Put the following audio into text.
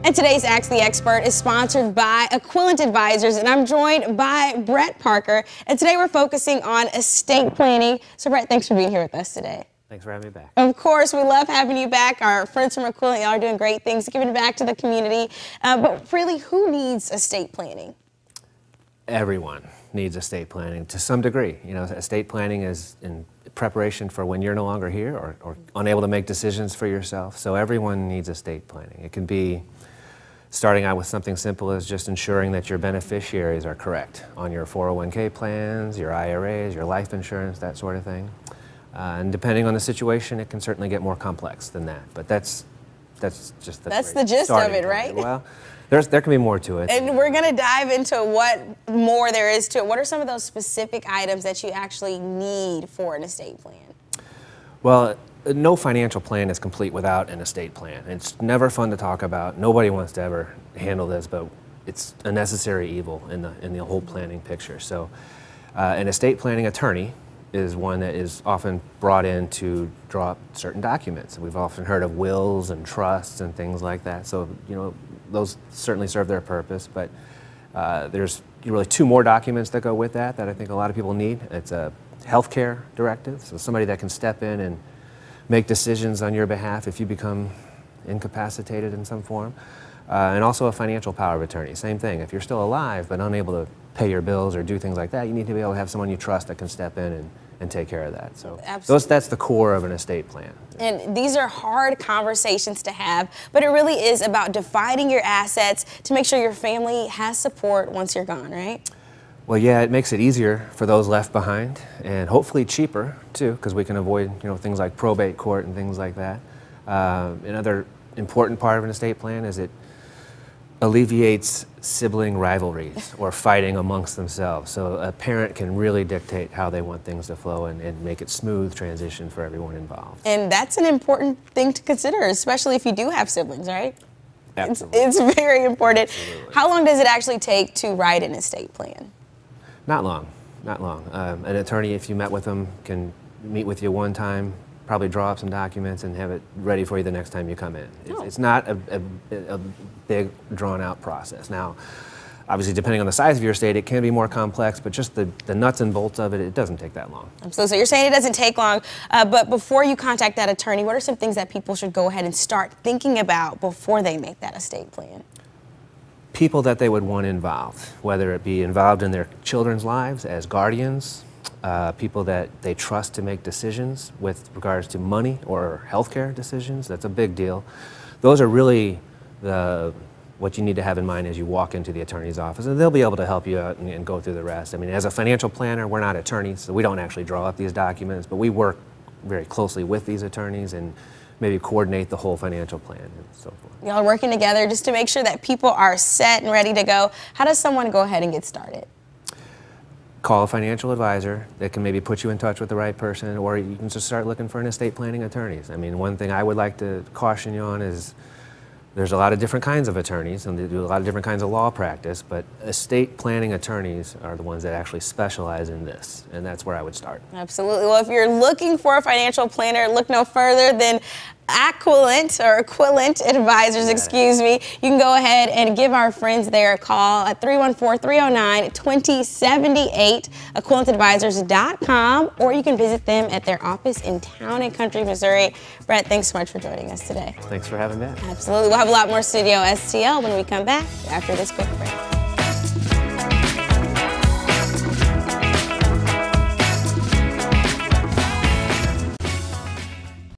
And today's Ask the Expert is sponsored by Equivalent Advisors, and I'm joined by Brett Parker. And today we're focusing on estate planning. So Brett, thanks for being here with us today. Thanks for having me back. Of course, we love having you back. Our friends from Equivalent, y'all are doing great things, giving back to the community. But really, who needs estate planning? Everyone needs estate planning to some degree. You know, estate planning is in preparation for when you're no longer here or unable to make decisions for yourself. So everyone needs estate planning. It can be starting out with something simple as just ensuring that your beneficiaries are correct on your 401k plans, your IRAs, your life insurance, that sort of thing. And depending on the situation, it can certainly get more complex than that. But that's just the gist of it, right? Well, there can be more to it. And we're going to dive into what more there is to it. What are some of those specific items that you actually need for an estate plan? Well, no financial plan is complete without an estate plan. It's never fun to talk about. Nobody wants to ever handle this, but it's a necessary evil in the whole planning picture. So an estate planning attorney is one that is often brought in to draw up certain documents. We've often heard of wills and trusts and things like that. So, you know, those certainly serve their purpose, but there's really two more documents that go with that I think a lot of people need. It's a healthcare directive, so somebody that can step in and make decisions on your behalf if you become incapacitated in some form. And also a financial power of attorney, same thing. If you're still alive but unable to pay your bills or do things like that, you need to be able to have someone you trust that can step in and take care of that. So that's the core of an estate plan. And these are hard conversations to have, but it really is about dividing your assets to make sure your family has support once you're gone, right? Well, yeah, it makes it easier for those left behind, and hopefully cheaper too, because we can avoid things like probate court and things like that. Another important part of an estate plan is it alleviates sibling rivalries or fighting amongst themselves. So a parent can really dictate how they want things to flow and make it smooth transition for everyone involved. And that's an important thing to consider, especially if you do have siblings, right? Absolutely. It's very important. Absolutely. How long does it actually take to write an estate plan? Not long, not long. An attorney, if you met with them, can meet with you one time, probably draw up some documents and have it ready for you the next time you come in. It's not a big, drawn-out process. Now, obviously, depending on the size of your estate, it can be more complex, but just the nuts and bolts of it, it doesn't take that long. So you're saying it doesn't take long, but before you contact that attorney, what are some things that people should go ahead and start thinking about before they make that estate plan? People that they would want involved, whether it be involved in their children's lives as guardians, people that they trust to make decisions with regards to money or healthcare decisions. That's a big deal. Those are really what you need to have in mind as you walk into the attorney's office, and they'll be able to help you out and go through the rest. I mean, as a financial planner, we're not attorneys, so we don't actually draw up these documents, but we work very closely with these attorneys and maybe coordinate the whole financial plan and so forth. Y'all are working together just to make sure that people are set and ready to go. How does someone go ahead and get started? Call a financial advisor that can maybe put you in touch with the right person, or you can just start looking for an estate planning attorneys. I mean, one thing I would like to caution you on is there's a lot of different kinds of attorneys and they do a lot of different kinds of law practice, but estate planning attorneys are the ones that actually specialize in this, and that's where I would start. Absolutely. Well, if you're looking for a financial planner, look no further than Equivalent Advisors, excuse me. You can go ahead and give our friends there a call at 314-309-2078, equivalentadvisors.com, or you can visit them at their office in Town and Country, Missouri. Brett, thanks so much for joining us today. Thanks for having me. Absolutely. We'll have a lot more Studio STL when we come back after this quick break.